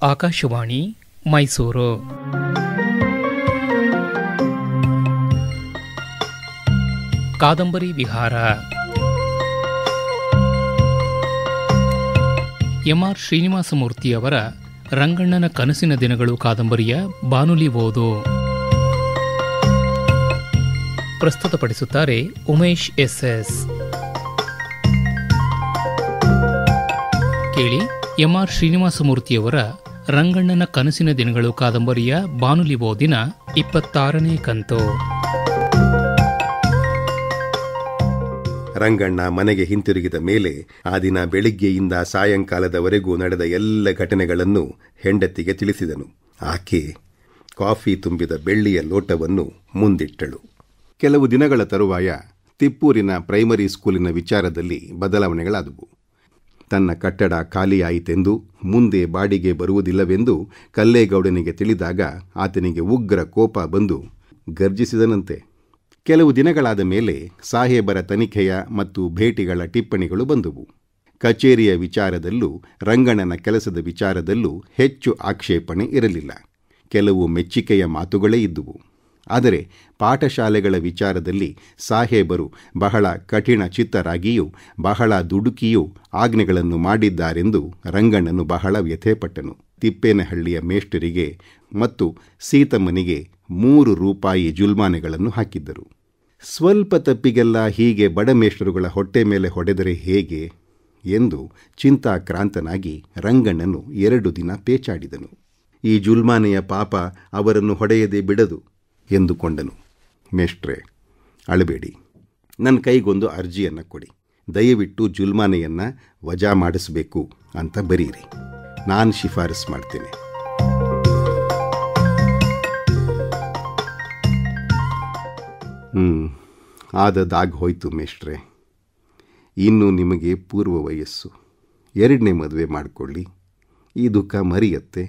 ಆಕಾಶವಾಣಿ ಮೈಸೂರು. ಕಾದಂಬರಿ ವಿಹಾರ. ಎಂ.ಆರ್. ಶ್ರೀನಿವಾಸಮೂರ್ತಿಯವರ ರಂಗಣ್ಣನ ಕನಸಿನ ದಿನಗಳು ಕಾದಂಬರಿಯ ಬಾನುಲಿ ಓದು. ಪ್ರಸ್ತುತಪಡಿಸುತ್ತಾರೆ ಉಮೇಶ್ ಎಸ್. ಕೇಳಿ, ಎಂ.ಆರ್. ಶ್ರೀನಿವಾಸಮೂರ್ತಿಯವರ ರಂಗಣ್ಣನ ಕನಸಿನ ದಿನಗಳು ಕಾದಂಬರಿಯ ಬಾನುಲಿ ಓದಿನ 26ನೇ ಕಂತು. ರಂಗಣ್ಣ ಮನೆಗೆ ಹಿಂತಿರುಗಿದ ಮೇಲೆ ಆ ದಿನ ಬೆಳಿಗ್ಗೆಯಿಂದ ಸಾಯಂಕಾಲದವರೆಗೂ ನಡೆದ ಎಲ್ಲ ಘಟನೆಗಳನ್ನು ಹೆಂಡತಿಗೆ ತಿಳಿಸಿದನು. ಆಕೆ ಕಾಫಿ ತುಂಬಿದ ಬೆಳ್ಳಿಯ ಲೋಟವನ್ನು ಮುಂದಿಟ್ಟಳು. ಕೆಲವು ದಿನಗಳ ತರುವಾಯ ತಿಪ್ಪೂರಿನ ಪ್ರೈಮರಿ ಸ್ಕೂಲಿನ ವಿಚಾರದಲ್ಲಿ ಬದಲಾವಣೆಗಳಾದವು. ತನ್ನ ಕಟ್ಟಡ ಖಾಲಿಯಾಯಿತೆಂದು, ಮುಂದೆ ಬಾಡಿಗೆ ಬರುವುದಿಲ್ಲವೆಂದು ಕಲ್ಲೇಗೌಡನಿಗೆ ತಿಳಿದಾಗ ಆತನಿಗೆ ಉಗ್ರ ಕೋಪ ಬಂದು ಗರ್ಜಿಸಿದನಂತೆ. ಕೆಲವು ದಿನಗಳಾದ ಮೇಲೆ ಸಾಹೇಬರ ತನಿಖೆಯ ಮತ್ತು ಭೇಟಿಗಳ ಟಿಪ್ಪಣಿಗಳು ಬಂದುವು. ಕಚೇರಿಯ ವಿಚಾರದಲ್ಲೂ ರಂಗಣ್ಣನ ಕೆಲಸದ ವಿಚಾರದಲ್ಲೂ ಹೆಚ್ಚು ಆಕ್ಷೇಪಣೆ ಇರಲಿಲ್ಲ. ಕೆಲವು ಮೆಚ್ಚಿಕೆಯ ಮಾತುಗಳೇ ಇದ್ದುವು. ಆದರೆ ಪಾಠಶಾಲೆಗಳ ವಿಚಾರದಲ್ಲಿ ಸಾಹೇಬರು ಬಹಳ ಕಠಿಣ ಚಿತ್ತರಾಗಿಯೂ ಬಹಳ ದುಡುಕಿಯೂ ಆಜ್ಞೆಗಳನ್ನು ಮಾಡಿದ್ದಾರೆಂದು ರಂಗಣ್ಣನು ಬಹಳ ವ್ಯಥೆಪಟ್ಟನು. ತಿಪ್ಪೇನಹಳ್ಳಿಯ ಮೇಷ್ಟರಿಗೆ ಮತ್ತು ಸೀತಮ್ಮನಿಗೆ 3 ರೂಪಾಯಿ ಜುಲ್ಮಾನೆಗಳನ್ನು ಹಾಕಿದ್ದರು. ಸ್ವಲ್ಪ ತಪ್ಪಿಗೆಲ್ಲ ಹೀಗೆ ಬಡ ಮೇಷ್ಟರುಗಳ ಹೊಟ್ಟೆ ಮೇಲೆ ಹೊಡೆದರೆ ಹೇಗೆ ಎಂದು ಚಿಂತಾಕ್ರಾಂತನಾಗಿ ರಂಗಣ್ಣನು 2 ದಿನ ಪೇಚಾಡಿದನು. ಈ ಜುಲ್ಮಾನೆಯ ಪಾಪ ಅವರನ್ನು ಹೊಡೆಯದೆ ಬಿಡದು ಎಂದುಕೊಂಡನು. ಮೇಷ್ಟ್ರೆ, ಅಳಬೇಡಿ, ನನ್ನ ಕೈಗೊಂದು ಅರ್ಜಿಯನ್ನು ಕೊಡಿ. ದಯವಿಟ್ಟು ಜುಲ್ಮಾನೆಯನ್ನು ವಜಾ ಮಾಡಿಸಬೇಕು ಅಂತ ಬರೀರಿ. ನಾನು ಶಿಫಾರಸು ಮಾಡ್ತೇನೆ. ಆದದಾಗಿ ಹೋಯ್ತು ಮೇಷ್ಟ್ರೆ. ಇನ್ನು ನಿಮಗೆ ಪೂರ್ವ ವಯಸ್ಸು. 2ನೇ ಮದುವೆ ಮಾಡಿಕೊಳ್ಳಿ. ಈ ದುಃಖ ಮರೆಯತ್ತೆ,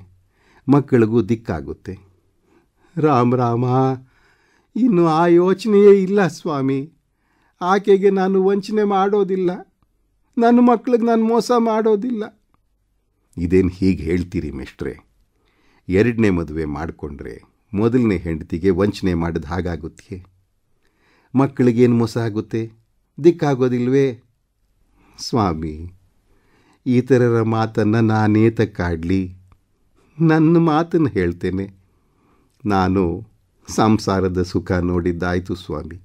ಮಕ್ಕಳಿಗೂ ದಿಕ್ಕಾಗುತ್ತೆ. ರಾಮ, ಇನ್ನು ಆ ಯೋಚನೆಯೇ ಇಲ್ಲ ಸ್ವಾಮಿ. ಆಕೆಗೆ ನಾನು ವಂಚನೆ ಮಾಡೋದಿಲ್ಲ. ನನ್ನ ಮಕ್ಕಳಿಗೆ ನಾನು ಮೋಸ ಮಾಡೋದಿಲ್ಲ. ಇದೇನು ಹೀಗೆ ಹೇಳ್ತೀರಿ ಮೇಷ್ಟ್ರೆ? 2ನೇ ಮದುವೆ ಮಾಡಿಕೊಂಡ್ರೆ 1ನೇ ಹೆಂಡತಿಗೆ ವಂಚನೆ ಮಾಡಿದ ಹಾಗಾಗುತ್ತೆ. ಮಕ್ಕಳಿಗೇನು ಮೋಸ ಆಗುತ್ತೆ? ದಿಕ್ಕಾಗೋದಿಲ್ವೇ? ಸ್ವಾಮಿ, ಈ ಥರರ ಮಾತನ್ನು ನಾನೇ ತಕ್ಕಾಡಲಿ? ನನ್ನ ಮಾತನ್ನು ಹೇಳ್ತೇನೆ. ನಾನು ಸಂಸಾರದ ಸುಖ ನೋಡಿದ್ದಾಯಿತು ಸ್ವಾಮಿ.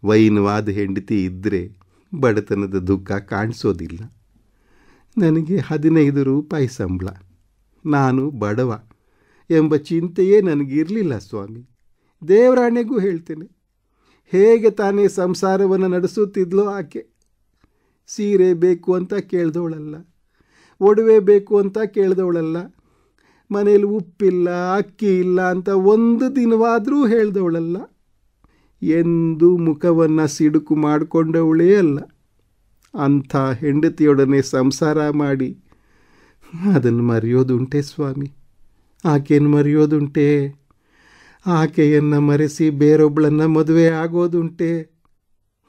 ವೈನವಾದ ಹೆಂಡತಿ ಇದ್ದರೆ ಬಡತನದ ದುಃಖ ಕಾಣಿಸೋದಿಲ್ಲ. ನನಗೆ 15 ರೂಪಾಯಿ ಸಂಬಳ. ನಾನು ಬಡವ ಎಂಬ ಚಿಂತೆಯೇ ನನಗಿರಲಿಲ್ಲ ಸ್ವಾಮಿ. ದೇವರಾಣೆಗೂ ಹೇಳ್ತೇನೆ. ಹೇಗೆ ತಾನೇ ಸಂಸಾರವನ್ನು ನಡೆಸುತ್ತಿದ್ಲೋ ಆಕೆ. ಸೀರೆ ಬೇಕು ಅಂತ ಕೇಳ್ದವಳಲ್ಲ, ಒಡವೆ ಬೇಕು ಅಂತ ಕೇಳ್ದವಳಲ್ಲ, ಮನೇಲಿ ಉಪ್ಪಿಲ್ಲ ಅಕ್ಕಿ ಇಲ್ಲ ಅಂತ 1 ದಿನವಾದರೂ ಹೇಳ್ದವಳಲ್ಲ. ಎಂದೂ ಮುಖವನ್ನು ಸಿಡುಕು ಮಾಡಿಕೊಂಡವಳೇ ಅಲ್ಲ. ಅಂಥ ಹೆಂಡತಿಯೊಡನೆ ಸಂಸಾರ ಮಾಡಿ ಅದನ್ನು ಮರೆಯೋದುಂಟೆ ಸ್ವಾಮಿ? ಆಕೆಯನ್ನು ಮರೆಯೋದುಂಟೆ? ಆಕೆಯನ್ನು ಮರೆಸಿ ಬೇರೊಬ್ಬಳನ್ನು ಮದುವೆ ಆಗೋದುಂಟೆ?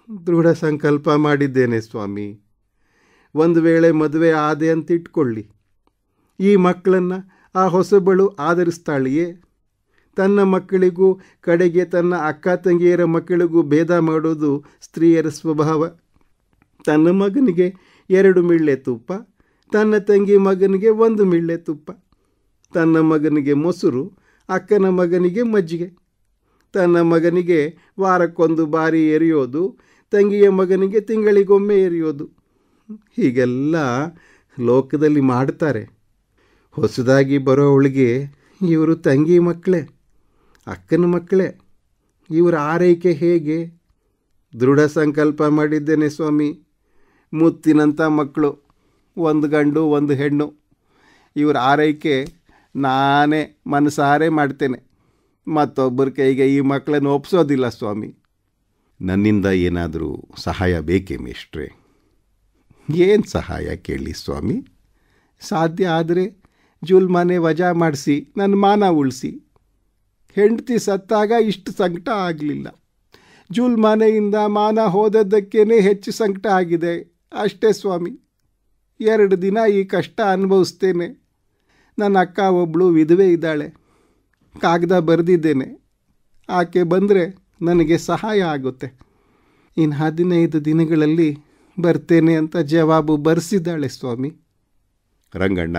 ದೃಢ ಸಂಕಲ್ಪ ಮಾಡಿದ್ದೇನೆ ಸ್ವಾಮಿ. ಒಂದು ವೇಳೆ ಮದುವೆ ಆದೆ ಅಂತ ಇಟ್ಕೊಳ್ಳಿ, ಈ ಮಕ್ಕಳನ್ನು ಆ ಹೊಸಬಳು ಆಧರಿಸ್ತಾಳೆಯೇ? ತನ್ನ ಮಕ್ಕಳಿಗೂ ಕಡೆಗೆ ತನ್ನ ಅಕ್ಕ ತಂಗಿಯರ ಮಕ್ಕಳಿಗೂ ಭೇದ ಮಾಡೋದು ಸ್ತ್ರೀಯರ ಸ್ವಭಾವ. ತನ್ನ ಮಗನಿಗೆ 2 ಮಿಳ್ಳೆ ತುಪ್ಪ, ತನ್ನ ತಂಗಿ ಮಗನಿಗೆ 1 ಮಿಳ್ಳೆ ತುಪ್ಪ. ತನ್ನ ಮಗನಿಗೆ ಮೊಸರು, ಅಕ್ಕನ ಮಗನಿಗೆ ಮಜ್ಜಿಗೆ. ತನ್ನ ಮಗನಿಗೆ ವಾರಕ್ಕೊಂದು ಬಾರಿ ಎರೆಯೋದು, ತಂಗಿಯ ಮಗನಿಗೆ ತಿಂಗಳಿಗೊಮ್ಮೆ ಎರೆಯೋದು. ಹೀಗೆಲ್ಲ ಲೋಕದಲ್ಲಿ ಮಾಡ್ತಾರೆ. ಹೊಸದಾಗಿ ಬರೋವಳಿಗೆ ಇವರು ತಂಗಿ ಮಕ್ಕಳೇ, ಅಕ್ಕನ ಮಕ್ಕಳೇ. ಇವರ ಆರೈಕೆ ಹೇಗೆ? ದೃಢ ಸಂಕಲ್ಪ ಮಾಡಿದ್ದೇನೆ ಸ್ವಾಮಿ. ಮುತ್ತಿನಂಥ ಮಕ್ಕಳು, 1 ಗಂಡು 1 ಹೆಣ್ಣು. ಇವರ ಆರೈಕೆ ನಾನೇ ಮನಸಾರೆ ಮಾಡ್ತೇನೆ. ಮತ್ತೊಬ್ಬರ ಕೈಗೆ ಈ ಮಕ್ಕಳನ್ನು ಒಪ್ಸೋದಿಲ್ಲ ಸ್ವಾಮಿ. ನನ್ನಿಂದ ಏನಾದರೂ ಸಹಾಯ ಬೇಕೇ ಮೇಷ್ಟ್ರೆ? ಏನು ಸಹಾಯ ಕೇಳಿ ಸ್ವಾಮಿ? ಸಾಧ್ಯ ಆದರೆ ಜುಲ್ಮಾನೆ ವಜಾ ಮಾಡಿಸಿ ನನ್ನ ಮಾನ ಉಳಿಸಿ. ಹೆಂಡತಿ ಸತ್ತಾಗ ಇಷ್ಟು ಸಂಕಟ ಆಗಲಿಲ್ಲ. ಜುಲ್ಮಾನೆಯಿಂದ ಮಾನ ಹೋದದ್ದಕ್ಕೇ ಹೆಚ್ಚು ಸಂಕಟ ಆಗಿದೆ ಅಷ್ಟೇ ಸ್ವಾಮಿ. 2 ದಿನ ಈ ಕಷ್ಟ ಅನುಭವಿಸ್ತೇನೆ. ನನ್ನ ಅಕ್ಕ ಒಬ್ಬಳು ವಿಧವೆ ಇದ್ದಾಳೆ. ಕಾಗದ ಬರೆದಿದ್ದೇನೆ. ಆಕೆ ಬಂದರೆ ನನಗೆ ಸಹಾಯ ಆಗುತ್ತೆ. ಇನ್ನು 15 ದಿನಗಳಲ್ಲಿ ಬರ್ತೇನೆ ಅಂತ ಜವಾಬು ಬರೆಸಿದ್ದಾಳೆ ಸ್ವಾಮಿ. ರಂಗಣ್ಣ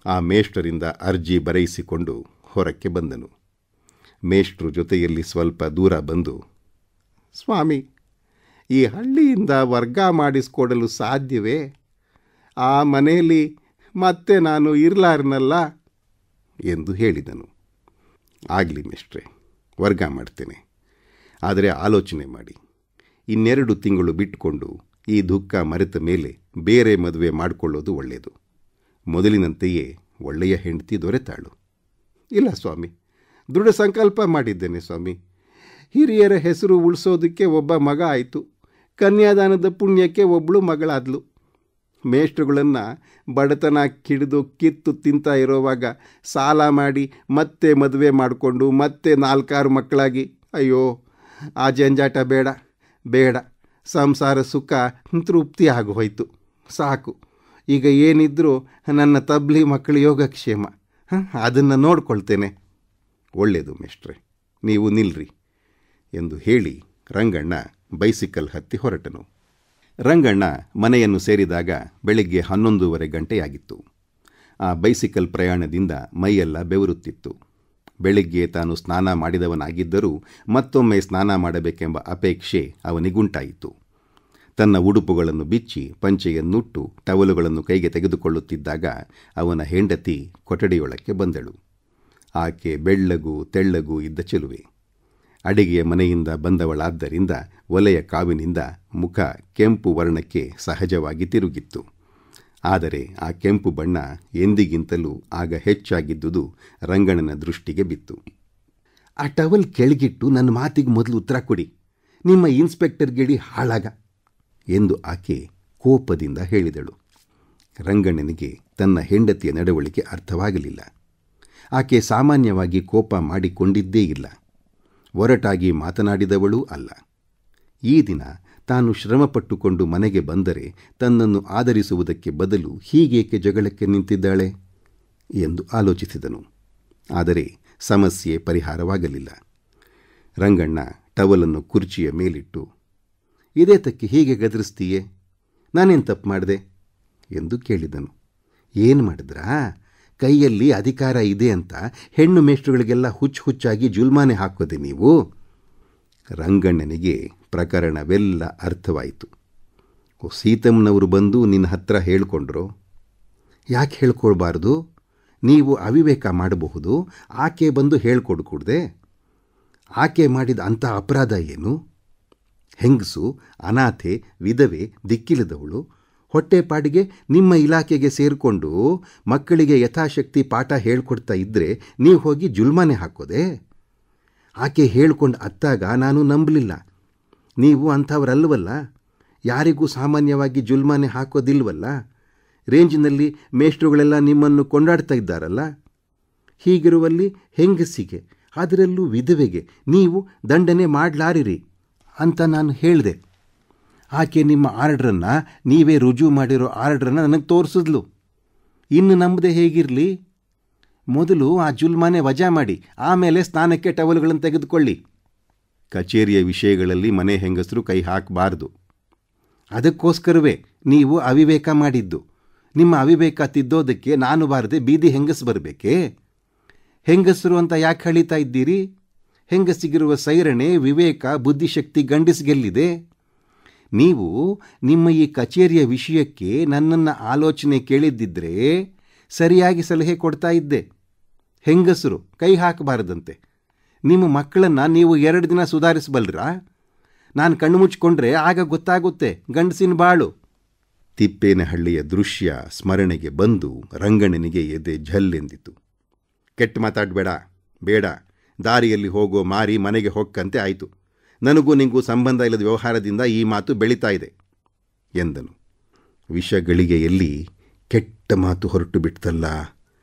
ಆ ಮೇಷ್ಟ್ರಿಂದ ಅರ್ಜಿ ಬರೆಯಿಸಿಕೊಂಡು ಹೊರಕ್ಕೆ ಬಂದನು. ಮೇಷ್ಟ್ರು ಜೊತೆಯಲ್ಲಿ ಸ್ವಲ್ಪ ದೂರ ಬಂದು, ಸ್ವಾಮಿ, ಈ ಹಳ್ಳಿಯಿಂದ ವರ್ಗ ಮಾಡಿಸ್ಕೊಡಲು ಸಾಧ್ಯವೇ? ಆ ಮನೆಯಲ್ಲಿ ಮತ್ತೆ ನಾನು ಇರಲಾರನಲ್ಲ ಎಂದು ಹೇಳಿದನು. ಆಗಲಿ ಮೇಷ್ಟ್ರೆ, ವರ್ಗ ಮಾಡ್ತೇನೆ. ಆದರೆ ಆಲೋಚನೆ ಮಾಡಿ, 2 ತಿಂಗಳು ಬಿಟ್ಟುಕೊಂಡು ಈ ದುಃಖ ಮರೆತ ಮೇಲೆ ಬೇರೆ ಮದುವೆ ಮಾಡಿಕೊಳ್ಳೋದು ಒಳ್ಳೆಯದು. ಮೊದಲಿನಂತೆಯೇ ಒಳ್ಳೆಯ ಹೆಂಡತಿ ದೊರೆತಾಳು. ಇಲ್ಲ ಸ್ವಾಮಿ, ದೃಢ ಸಂಕಲ್ಪ ಮಾಡಿದ್ದೇನೆ ಸ್ವಾಮಿ. ಹಿರಿಯರ ಹೆಸರು ಉಳಿಸೋದಕ್ಕೆ ಒಬ್ಬ ಮಗ ಆಯಿತು. ಕನ್ಯಾದಾನದ ಪುಣ್ಯಕ್ಕೆ ಒಬ್ಬಳು ಮಗಳಾದ್ಲು. ಮೇಷ್ಟ್ರುಗಳನ್ನು ಬಡತನ ಕಿಡಿದು ಕಿತ್ತು ತಿಂತ ಇರೋವಾಗ ಸಾಲ ಮಾಡಿ ಮತ್ತೆ ಮದುವೆ ಮಾಡಿಕೊಂಡು ಮತ್ತೆ 4-6 ಮಕ್ಕಳಾಗಿ, ಅಯ್ಯೋ ಆ ಜಂಜಾಟ ಬೇಡ ಬೇಡ. ಸಂಸಾರ ಸುಖ ತೃಪ್ತಿ ಆಗೋಯ್ತು, ಸಾಕು. ಈಗ ಏನಿದ್ರೂ ನನ್ನ ತಬ್ಲಿ ಮಕ್ಕಳ ಯೋಗಕ್ಷೇಮ, ಅದನ್ನು ನೋಡ್ಕೊಳ್ತೇನೆ. ಒಳ್ಳೆಯದು ಮೇಷ್ಟ್ರೆ, ನೀವು ನಿಲ್ರಿ ಎಂದು ಹೇಳಿ ರಂಗಣ್ಣ ಬೈಸಿಕಲ್ ಹತ್ತಿ ಹೊರಟನು. ರಂಗಣ್ಣ ಮನೆಯನ್ನು ಸೇರಿದಾಗ ಬೆಳಿಗ್ಗೆ 11:30 ಗಂಟೆಯಾಗಿತ್ತು. ಆ ಬೈಸಿಕಲ್ ಪ್ರಯಾಣದಿಂದ ಮೈಯೆಲ್ಲ ಬೆವರುತ್ತಿತ್ತು. ಬೆಳಿಗ್ಗೆ ತಾನು ಸ್ನಾನ ಮಾಡಿದವನಾಗಿದ್ದರೂ ಮತ್ತೊಮ್ಮೆ ಸ್ನಾನ ಮಾಡಬೇಕೆಂಬ ಅಪೇಕ್ಷೆ ಅವನಿಗುಂಟಾಯಿತು. ತನ್ನ ಉಡುಪುಗಳನ್ನು ಬಿಚ್ಚಿ ಪಂಚೆಯನ್ನುಟ್ಟು ಟವಲುಗಳನ್ನು ಕೈಗೆ ತೆಗೆದುಕೊಳ್ಳುತ್ತಿದ್ದಾಗ ಅವನ ಹೆಂಡತಿ ಕೊಠಡಿಯೊಳಕ್ಕೆ ಬಂದಳು. ಆಕೆ ಬೆಳ್ಳಗೂ ತೆಳ್ಳಗೂ ಇದ್ದ ಚೆಲುವೆ. ಅಡಿಗೆಯ ಮನೆಯಿಂದ ಬಂದವಳಾದ್ದರಿಂದ ಒಲೆಯ ಕಾವಿನಿಂದ ಮುಖ ಕೆಂಪು ವರ್ಣಕ್ಕೆ ಸಹಜವಾಗಿ ತಿರುಗಿತ್ತು. ಆದರೆ ಆ ಕೆಂಪು ಬಣ್ಣ ಎಂದಿಗಿಂತಲೂ ಆಗ ಹೆಚ್ಚಾಗಿದ್ದುದು ರಂಗಣ್ಣನ ದೃಷ್ಟಿಗೆ ಬಿತ್ತು. ಆ ಟವಲ್ ಕೆಳಗಿಟ್ಟು ನನ್ನ ಮಾತಿಗೆ ಮೊದಲು ಉತ್ತರ ಕೊಡಿ, ನಿಮ್ಮ ಇನ್ಸ್ಪೆಕ್ಟರ್ ಗಿಡಿ ಹಾಳಾಗ ಎಂದು ಆಕೆ ಕೋಪದಿಂದ ಹೇಳಿದಳು. ರಂಗಣ್ಣನಿಗೆ ತನ್ನ ಹೆಂಡತಿಯ ನಡವಳಿಕೆ ಅರ್ಥವಾಗಲಿಲ್ಲ. ಆಕೆ ಸಾಮಾನ್ಯವಾಗಿ ಕೋಪ ಮಾಡಿಕೊಂಡಿದ್ದೇ ಇಲ್ಲ, ಒರಟಾಗಿ ಮಾತನಾಡಿದವಳೂ ಅಲ್ಲ. ಈ ದಿನ ತಾನು ಶ್ರಮಪಟ್ಟುಕೊಂಡು ಮನೆಗೆ ಬಂದರೆ ತನ್ನನ್ನು ಆದರಿಸುವುದಕ್ಕೆ ಬದಲು ಹೀಗೇಕೆ ಜಗಳಕ್ಕೆ ನಿಂತಿದ್ದಾಳೆ ಎಂದು ಆಲೋಚಿಸಿದನು. ಆದರೆ ಸಮಸ್ಯೆ ಪರಿಹಾರವಾಗಲಿಲ್ಲ. ರಂಗಣ್ಣ ಟವಲನ್ನು ಕುರ್ಚಿಯ ಮೇಲಿಟ್ಟು, ಇದೇ ತಕ್ಕೆ ಹೀಗೆ ಗದರಿಸ್ತೀಯೇ? ನಾನೇನು ತಪ್ಪು ಮಾಡಿದೆ ಎಂದು ಕೇಳಿದನು. ಏನು ಮಾಡಿದ್ರಾ? ಕೈಯಲ್ಲಿ ಅಧಿಕಾರ ಇದೆ ಅಂತ ಹೆಣ್ಣು ಮೇಷ್ಟ್ರುಗಳಿಗೆಲ್ಲ ಹುಚ್ಚಾಗಿ ಜುಲ್ಮಾನೆ ಹಾಕೋದೆ ನೀವು? ರಂಗಣ್ಣನಿಗೆ ಪ್ರಕರಣವೆಲ್ಲ ಅರ್ಥವಾಯಿತು. ಸೀತಮ್ಮನವರು ಬಂದು ನಿನ್ನ ಹತ್ರ ಹೇಳ್ಕೊಂಡ್ರು. ಯಾಕೆ ಹೇಳ್ಕೊಳ್ಬಾರ್ದು? ನೀವು ಅವಿವೇಕ ಮಾಡಬಹುದು, ಆಕೆ ಬಂದು ಹೇಳ್ಕೊಡ್ಕೂಡ್ದೆ? ಆಕೆ ಮಾಡಿದ ಅಂಥ ಅಪರಾಧ ಏನು? ಹೆಂಗಸು, ಅನಾಥೆ, ವಿಧವೆ, ದಿಕ್ಕಿಲ್ಲದವಳು ಹೊಟ್ಟೆಪಾಡಿಗೆ ನಿಮ್ಮ ಇಲಾಖೆಗೆ ಸೇರಿಕೊಂಡು ಮಕ್ಕಳಿಗೆ ಯಥಾಶಕ್ತಿ ಪಾಠ ಹೇಳ್ಕೊಡ್ತಾ ಇದ್ದರೆ ನೀವು ಹೋಗಿ ಜುಲ್ಮಾನೆ ಹಾಕೋದೆ? ಆಕೆ ಹೇಳ್ಕೊಂಡು ಅತ್ತಾಗ ನಾನು ನಂಬಲಿಲ್ಲ. ನೀವು ಅಂಥವರಲ್ಲವಲ್ಲ, ಯಾರಿಗೂ ಸಾಮಾನ್ಯವಾಗಿ ಜುಲ್ಮಾನೆ ಹಾಕೋದಿಲ್ವಲ್ಲ. ರೇಂಜಿನಲ್ಲಿ ಮೇಷ್ಟ್ರುಗಳೆಲ್ಲ ನಿಮ್ಮನ್ನು ಕೊಂಡಾಡ್ತಾ ಇದ್ದಾರಲ್ಲ. ಹೀಗಿರುವಲ್ಲಿ ಹೆಂಗಸಿಗೆ, ಅದರಲ್ಲೂ ವಿಧವೆಗೆ ನೀವು ದಂಡನೆ ಮಾಡಲಾರಿರಿ ಅಂತ ನಾನು ಹೇಳಿದೆ. ಆಕೆ ನಿಮ್ಮ ಆರ್ಡ್ರನ್ನು, ನೀವೇ ರುಜು ಮಾಡಿರೋ ಆರ್ಡ್ರನ್ನು ನನಗೆ ತೋರಿಸಿದ್ಲು. ಇನ್ನು ನಂಬದೆ ಹೇಗಿರಲಿ? ಮೊದಲು ಆ ಜುಲ್ಮಾನೆ ವಜಾ ಮಾಡಿ, ಆಮೇಲೆ ಸ್ನಾನಕ್ಕೆ ಟವಲ್ಗಳನ್ನು ತೆಗೆದುಕೊಳ್ಳಿ. ಕಚೇರಿಯ ವಿಷಯಗಳಲ್ಲಿ ಮನೆ ಹೆಂಗಸರು ಕೈ ಹಾಕಬಾರ್ದು. ಅದಕ್ಕೋಸ್ಕರವೇ ನೀವು ಅವಿವೇಕ ಮಾಡಿದ್ದು. ನಿಮ್ಮ ಅವಿವೇಕ ತಿದ್ದೋದಕ್ಕೆ ನಾನು ಬಾರದೆ ಬೀದಿ ಹೆಂಗಸು ಬರಬೇಕೇ? ಹೆಂಗಸರು ಅಂತ ಯಾಕೆ ಹಳಿತಾ ಇದ್ದೀರಿ? ಹೆಂಗಸಿಗಿರುವ ಸೈರಣೆ, ವಿವೇಕ, ಬುದ್ಧಿಶಕ್ತಿ ಗಂಡಸಿಗೆಲ್ಲಿದೆ? ನೀವು ನಿಮ್ಮ ಈ ಕಚೇರಿಯ ವಿಷಯಕ್ಕೆ ನನ್ನನ್ನು ಆಲೋಚನೆ ಕೇಳಿದ್ದಿದ್ರೆ ಸರಿಯಾಗಿ ಸಲಹೆ ಕೊಡ್ತಾ ಇದ್ದೆ. ಹೆಂಗಸರು ಕೈ ಹಾಕಬಾರದಂತೆ. ನಿಮ್ಮ ಮಕ್ಕಳನ್ನು ನೀವು 2 ದಿನ ಸುಧಾರಿಸಬಲ್ರಾ? ನಾನು ಕಣ್ಣು ಮುಚ್ಚಿಕೊಂಡ್ರೆ ಆಗ ಗೊತ್ತಾಗುತ್ತೆ ಗಂಡಸಿನ ಬಾಳು. ತಿಪ್ಪೇನಹಳ್ಳಿಯ ದೃಶ್ಯ ಸ್ಮರಣೆಗೆ ಬಂದು ರಂಗಣ್ಣನಿಗೆ ಎದೆ ಝಲ್ಲೆಂದಿತು. ಕೆಟ್ಟ ಮಾತಾಡಬೇಡ, ಬೇಡ. ದಾರಿಯಲ್ಲಿ ಹೋಗೋ ಮಾರಿ ಮನೆಗೆ ಹೊಕ್ಕಂತೆ ಆಯಿತು. ನನಗೂ ನಿಂಗೂ ಸಂಬಂಧ ಇಲ್ಲದ ವ್ಯವಹಾರದಿಂದ ಈ ಮಾತು ಬೆಳೀತಾ ಇದೆ ಎಂದನು. ವಿಷಗಳಿಗೆಯಲ್ಲಿ ಕೆಟ್ಟ ಮಾತು ಹೊರಟು ಬಿಡ್ತಲ್ಲ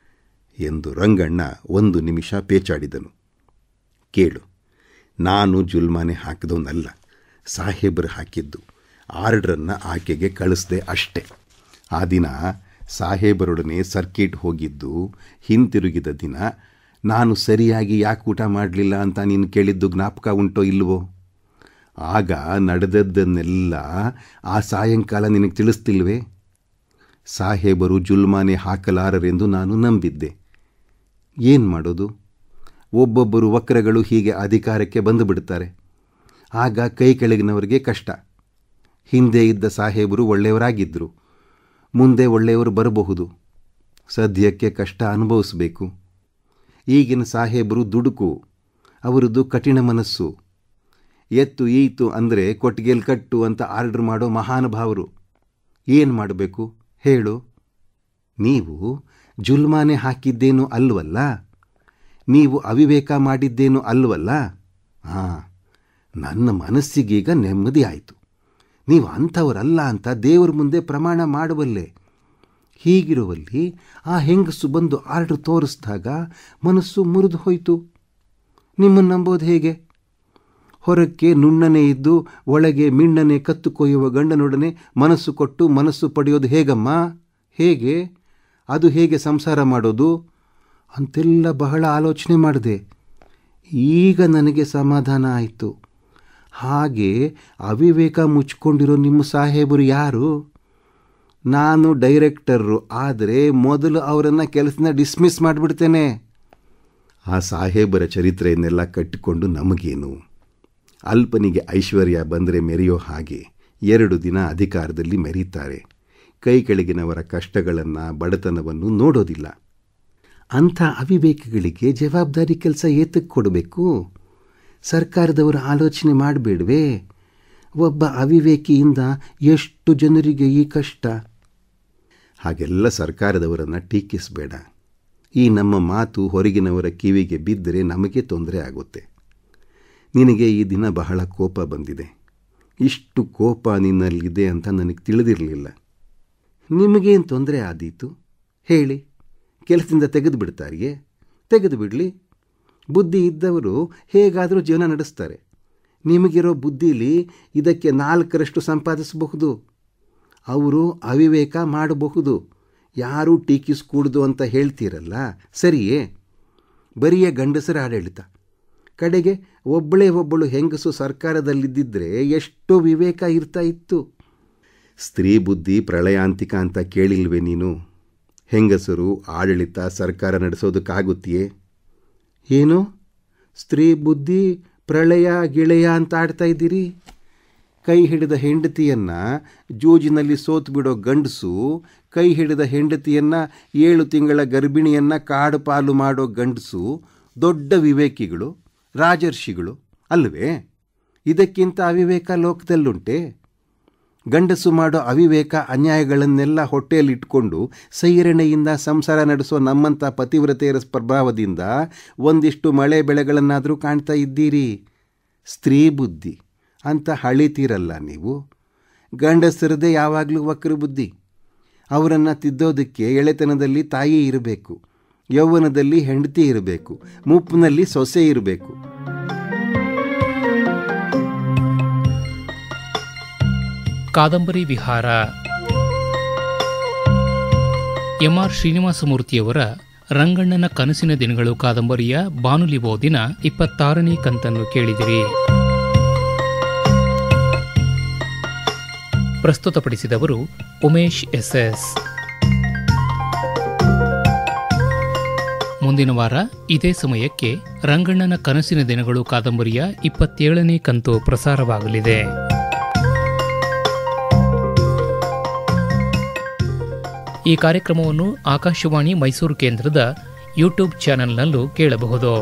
ಎಂದು ರಂಗಣ್ಣ 1 ನಿಮಿಷ ಪೇಚಾಡಿದನು. ಕೇಳು, ನಾನು ಜುಲ್ಮಾನೆ ಹಾಕಿದವನಲ್ಲ, ಸಾಹೇಬರು ಹಾಕಿದ್ದು. ಆರ್ಡ್ರನ್ನು ಆಕೆಗೆ ಕಳಿಸ್ದೆ ಅಷ್ಟೆ. ಆ ದಿನ ಸಾಹೇಬರೊಡನೆ ಸರ್ಕಿಟ್ ಹೋಗಿದ್ದು ಹಿಂತಿರುಗಿದ ದಿನ ನಾನು ಸರಿಯಾಗಿ ಯಾಕೆ ಊಟ ಮಾಡಲಿಲ್ಲ ಅಂತ ನೀನು ಕೇಳಿದ್ದು ಜ್ಞಾಪಕ ಉಂಟೋ ಇಲ್ವೋ? ಆಗ ನಡೆದದ್ದನ್ನೆಲ್ಲ ಆ ಸಾಯಂಕಾಲ ನಿನಗೆ ತಿಳಿಸ್ತಿಲ್ವೇ? ಸಾಹೇಬರು ಜುಲ್ಮಾನೆ ಹಾಕಲಾರರೆಂದು ನಾನು ನಂಬಿದ್ದೆ. ಏನು ಮಾಡೋದು? ಒಬ್ಬೊಬ್ಬರು ವಕ್ರಗಳು ಹೀಗೆ ಅಧಿಕಾರಕ್ಕೆ ಬಂದು ಬಿಡ್ತಾರೆ. ಆಗ ಕೈ ಕೆಳಗಿನವರಿಗೆ ಕಷ್ಟ. ಹಿಂದೆ ಇದ್ದ ಸಾಹೇಬರು ಒಳ್ಳೆಯವರಾಗಿದ್ದರು, ಮುಂದೆ ಒಳ್ಳೆಯವರು ಬರಬಹುದು. ಸದ್ಯಕ್ಕೆ ಕಷ್ಟ ಅನುಭವಿಸಬೇಕು. ಈಗಿನ ಸಾಹೇಬರು ದುಡುಕು, ಅವರದ್ದು ಕಠಿಣ ಮನಸ್ಸು. ಎತ್ತು ಈತು ಅಂದರೆ ಕೊಟ್ಟಿಗೆಲ್ ಕಟ್ಟು ಅಂತ ಆರ್ಡರ್ ಮಾಡೋ ಮಹಾನುಭಾವರು. ಏನು ಮಾಡಬೇಕು ಹೇಳು? ನೀವು ಜುಲ್ಮಾನೆ ಹಾಕಿದ್ದೇನೂ ಅಲ್ವಲ್ಲ, ನೀವು ಅವಿವೇಕ ಮಾಡಿದ್ದೇನೂ ಅಲ್ವಲ್ಲ. ನನ್ನ ಮನಸ್ಸಿಗೀಗ ನೆಮ್ಮದಿ ಆಯಿತು. ನೀವು ಅಂಥವರಲ್ಲ ಅಂತ ದೇವರ ಮುಂದೆ ಪ್ರಮಾಣ ಮಾಡಬಲ್ಲೆ. ಹೀಗಿರುವಲ್ಲಿ ಆ ಹೆಂಗಸು ಬಂದು ಆರ್ಡ್ರ್ ತೋರಿಸಿದಾಗ ಮನಸ್ಸು ಮುರಿದು ಹೋಯಿತು. ನಿಮ್ಮನ್ನು ನಂಬೋದು ಹೇಗೆ? ಹೊರಕ್ಕೆ ನುಣ್ಣನೆ ಇದ್ದು ಒಳಗೆ ಮಿಣ್ಣನೆ ಕತ್ತು ಕೊಯ್ಯುವ ಗಂಡನೊಡನೆ ಮನಸ್ಸು ಕೊಟ್ಟು ಮನಸ್ಸು ಪಡೆಯೋದು ಹೇಗಮ್ಮ? ಹೇಗೆ? ಅದು ಹೇಗೆ ಸಂಸಾರ ಮಾಡೋದು ಅಂತೆಲ್ಲ ಬಹಳ ಆಲೋಚನೆ ಮಾಡಿದೆ. ಈಗ ನನಗೆ ಸಮಾಧಾನ ಆಯಿತು. ಹಾಗೆ ಅವಿವೇಕ ಮುಚ್ಕೊಂಡಿರೋ ನಿಮ್ಮ ಸಾಹೇಬರು ಯಾರು? ನಾನು ಡೈರೆಕ್ಟರು, ಆದರೆ ಮೊದಲು ಅವರನ್ನು ಕೆಲಸನ ಡಿಸ್ಮಿಸ್ ಮಾಡಿಬಿಡ್ತೇನೆ. ಆ ಸಾಹೇಬರ ಚರಿತ್ರೆಯನ್ನೆಲ್ಲ ಕಟ್ಟಿಕೊಂಡು ನಮಗೇನು? ಅಲ್ಪನಿಗೆ ಐಶ್ವರ್ಯ ಬಂದರೆ ಮೆರೆಯೋ ಹಾಗೆ 2 ದಿನ ಅಧಿಕಾರದಲ್ಲಿ ಮೆರೀತಾರೆ. ಕೈ ಕೆಳಗಿನವರ ಕಷ್ಟಗಳನ್ನು, ಬಡತನವನ್ನು ನೋಡೋದಿಲ್ಲ. ಅಂಥ ಅವಿವೇಕಿಗಳಿಗೆ ಜವಾಬ್ದಾರಿ ಕೆಲಸ ಏತಕ್ಕೆ ಕೊಡಬೇಕು? ಸರ್ಕಾರದವರು ಆಲೋಚನೆ ಮಾಡಬೇಡವೇ? ಒಬ್ಬ ಅವಿವೇಕಿಯಿಂದ ಎಷ್ಟು ಜನರಿಗೆ ಈ ಕಷ್ಟ. ಹಾಗೆಲ್ಲ ಸರ್ಕಾರದವರನ್ನು ಟೀಕಿಸಬೇಡ. ಈ ನಮ್ಮ ಮಾತು ಹೊರಗಿನವರ ಕಿವಿಗೆ ಬಿದ್ದರೆ ನಮಗೆ ತೊಂದರೆ ಆಗುತ್ತೆ. ನಿನಗೆ ಈ ದಿನ ಬಹಳ ಕೋಪ ಬಂದಿದೆ. ಇಷ್ಟು ಕೋಪ ನಿನ್ನಲ್ಲಿದೆ ಅಂತ ನನಗೆ ತಿಳಿದಿರಲಿಲ್ಲ. ನಿಮಗೇನು ತೊಂದರೆ ಆದೀತು ಹೇಳಿ? ಕೆಲಸದಿಂದ ತೆಗೆದು ಬಿಡ್ತಾರಿಯೇ? ತೆಗೆದು ಬಿಡಲಿ. ಬುದ್ಧಿ ಇದ್ದವರು ಹೇಗಾದರೂ ಜೀವನ ನಡೆಸ್ತಾರೆ. ನಿಮಗಿರೋ ಬುದ್ಧಿಲಿ ಇದಕ್ಕೆ 4ರಷ್ಟು ಸಂಪಾದಿಸಬಹುದು. ಅವರು ಅವಿವೇಕ ಮಾಡಬಹುದು, ಯಾರೂ ಟೀಕಿಸ್ಕೂಡ್ದು ಅಂತ ಹೇಳ್ತೀರಲ್ಲ, ಸರಿಯೇ? ಬರಿಯ ಗಂಡಸರ ಆಡಳಿತ, ಕಡೆಗೆ ಒಬ್ಬಳು ಹೆಂಗಸು ಸರ್ಕಾರದಲ್ಲಿದ್ದಿದ್ರೆ ಎಷ್ಟೋ ವಿವೇಕ ಇರ್ತಾ ಇತ್ತು. ಸ್ತ್ರೀ ಬುದ್ಧಿ ಪ್ರಳಯಾಂತಿಕ ಅಂತ ಕೇಳಿಲ್ವೇ ನೀನು? ಹೆಂಗಸರು ಆಡಳಿತ ಸರ್ಕಾರ ನಡೆಸೋದಕ್ಕಾಗುತ್ತೆಯೇ? ಏನು ಸ್ತ್ರೀ ಬುದ್ಧಿ ಪ್ರಳಯ ಗಿಳೆಯ ಅಂತ ಆಡ್ತಾ ಇದ್ದೀರಿ? ಕೈ ಹಿಡಿದ ಹೆಂಡತಿಯನ್ನು ಜೂಜಿನಲ್ಲಿ ಸೋತು ಬಿಡೋ ಗಂಡಸು, ಕೈ ಹಿಡಿದ ಹೆಂಡತಿಯನ್ನು 7 ತಿಂಗಳ ಗರ್ಭಿಣಿಯನ್ನು ಕಾಡು ಪಾಲು ಮಾಡೋ ಗಂಡಸು ದೊಡ್ಡ ವಿವೇಕಿಗಳು, ರಾಜರ್ಷಿಗಳು ಅಲ್ವೇ? ಇದಕ್ಕಿಂತ ಅವಿವೇಕ ಲೋಕದಲ್ಲುಂಟೆ? ಗಂಡಸು ಮಾಡೋ ಅವಿವೇಕ ಅನ್ಯಾಯಗಳನ್ನೆಲ್ಲ ಹೊಟ್ಟೆಯಲ್ಲಿಟ್ಕೊಂಡು ಸೈರಣೆಯಿಂದ ಸಂಸಾರ ನಡೆಸೋ ನಮ್ಮಂಥ ಪತಿವ್ರತೆಯರ ಪ್ರಭಾವದಿಂದ ಒಂದಿಷ್ಟು ಮಳೆ ಬೆಳೆಗಳನ್ನಾದರೂ ಕಾಣ್ತಾ ಇದ್ದೀರಿ. ಸ್ತ್ರೀ ಬುದ್ಧಿ ಅಂತ ಹಳಿತೀರಲ್ಲ ನೀವು. ಗಂಡಸರದೇ ಯಾವಾಗಲೂ ವಕ್ರ ಬುದ್ಧಿ. ಅವರನ್ನು ತಿದ್ದೋದಕ್ಕೆ ಎಳೆತನದಲ್ಲಿ ತಾಯಿ ಇರಬೇಕು, ಯೌವನದಲ್ಲಿ ಹೆಂಡತಿ ಇರಬೇಕು, ಮುಪ್ಪಿನಲ್ಲಿ ಸೊಸೆ ಇರಬೇಕು. ಕಾದಂಬರಿ ವಿಹಾರ ಎಂ.ಆರ್. ಶ್ರೀನಿವಾಸಮೂರ್ತಿಯವರ ರಂಗಣ್ಣನ ಕನಸಿನ ದಿನಗಳು ಕಾದಂಬರಿಯ ಬಾನುಲಿ ಓದಿನ 26ನೇ ಕಂತನ್ನು ಕೇಳಿದಿರಿ. ಪ್ರಸ್ತುತಪಡಿಸಿದವರು ಉಮೇಶ್ ಎಸ್. ಮುಂದಿನ ವಾರ ಇದೇ ಸಮಯಕ್ಕೆ ರಂಗಣ್ಣನ ಕನಸಿನ ದಿನಗಳು ಕಾದಂಬರಿಯ 27ನೇ ಕಂತು ಪ್ರಸಾರವಾಗಲಿದೆ. ಈ ಕಾರ್ಯಕ್ರಮವನ್ನು ಆಕಾಶವಾಣಿ ಮೈಸೂರು ಕೇಂದ್ರದ ಯೂಟ್ಯೂಬ್ ಚಾನೆಲ್ನಲ್ಲೂ ಕೇಳಬಹುದು.